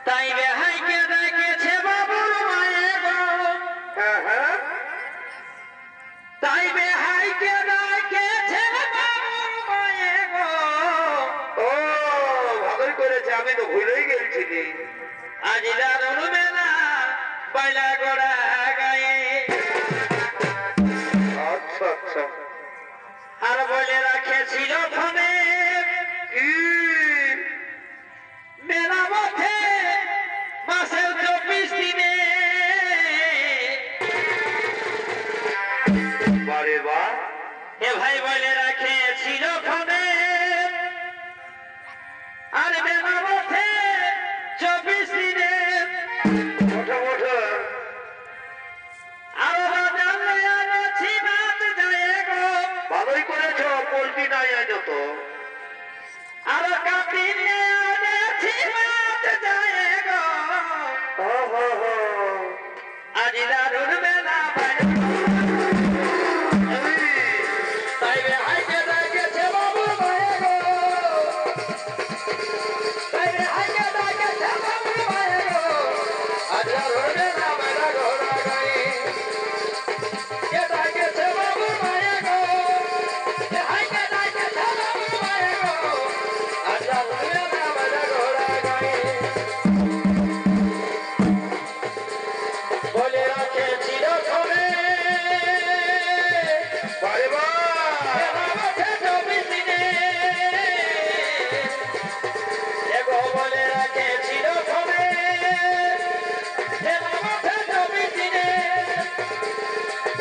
তাই রেহাইকে ডেকেছে বাবুর মায়ে গো। তাই রেহাইকে ডেকেছে বাবুর মায়ে গো। ও ভালোই করেছে, আমি তো ভুলেই গেছিলি। আজ দারুণ মেলা বাইলা গোড়া গায়ে। আচ্ছা আচ্ছা। আর বলে রাখেছিল ফোনে কি মেলা মধ্যে মাসের 24 দিনে। বারে বা এ ভাই বলে রাখেছিল ফোনে আর মেলা মধ্যে 24 দিনে। মোটা মোটা আরো জানলে আছি মাছ যায় গো। ভালোই করেছ, পোল্ট্রি নাই আজ তো। আরো কাপিলে আছি মাছ যায় গো। আজ দারুণ মেলা তাই হাইকে ডাকেছে বাবুর মায়ে গো। তাই হাইকে ডাকেছে বাবুর মায়ে গো। আজ দারুণ মেলা বাইলা ঘোড়া গায়ে। কে ডাকেছে বাবুর মায়ে গো। কে হাইকে ডাকেছে বাবুর মায়ে গো। আজ দারুণ মেলা বাইলা ঘোড়া গায়ে। বলে রাখেছিল ঘরে বারে বা বলে রাখেছিল ঘরে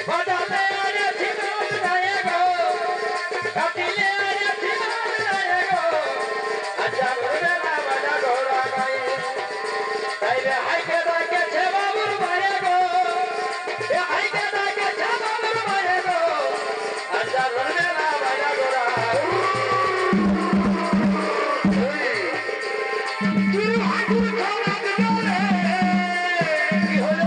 বাজালে আরেছি মাছ যায় গো। কাটিলে আরেছি মাছ যায় গো। আচ্ছা ঘুরে না বাজা ঘোড়া গায়ে। তাই রে হাইকে ডাকেছে বাবুর মায়ে গো। এ হাইকে ডাকেছে বাবুর মায়ে গো। আচ্ছা ঘুরে না বাজা ঘোড়া। কি হলো?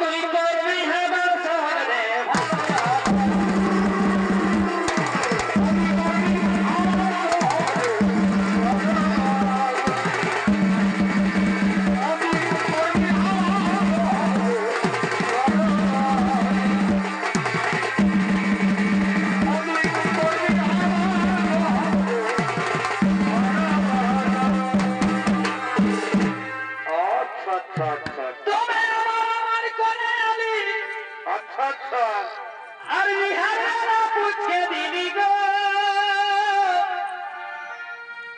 তুই করবি হেবার সরে আচ্ছা আচ্ছা আচ্ছা তুমি আমার কোনে আলি আচ্ছা আচ্ছা আর বিহারা পুছে দিলি গো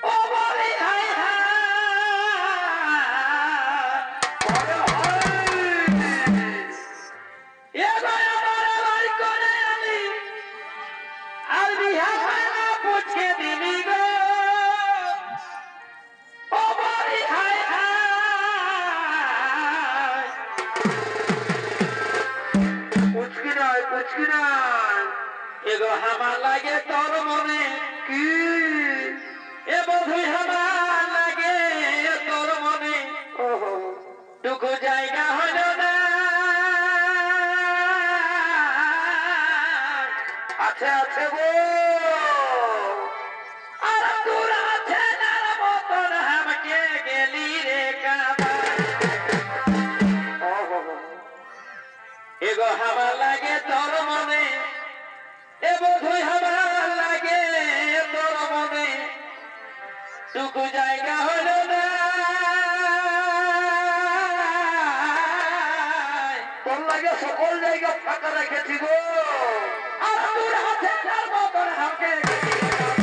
ও বলি হাই হাই এ ভাই আমার কোনে আলি আর বিহারা পুছে দিলি গো ও বলি হাই হাই পুচকি নয় পুচকি নয় এগো হামা লাগে তোর মনে কি এ বধুই হামা লাগে তোর মনে ওহো টুকু জায়গা হলো না আছে আছে গো আর তোর আছে নার মতন হামকে গেলি রে কাবা ওহো এগো হামা লাগে তোর মনে এ বধুই হামা লাগে তোর মনে টুকু জায়গা হলো না তোর লাগে সকল জায়গা ফাঁকা রেখেছি গো আর তোর হাতে নার মতন হামকে গেলি রে কাবা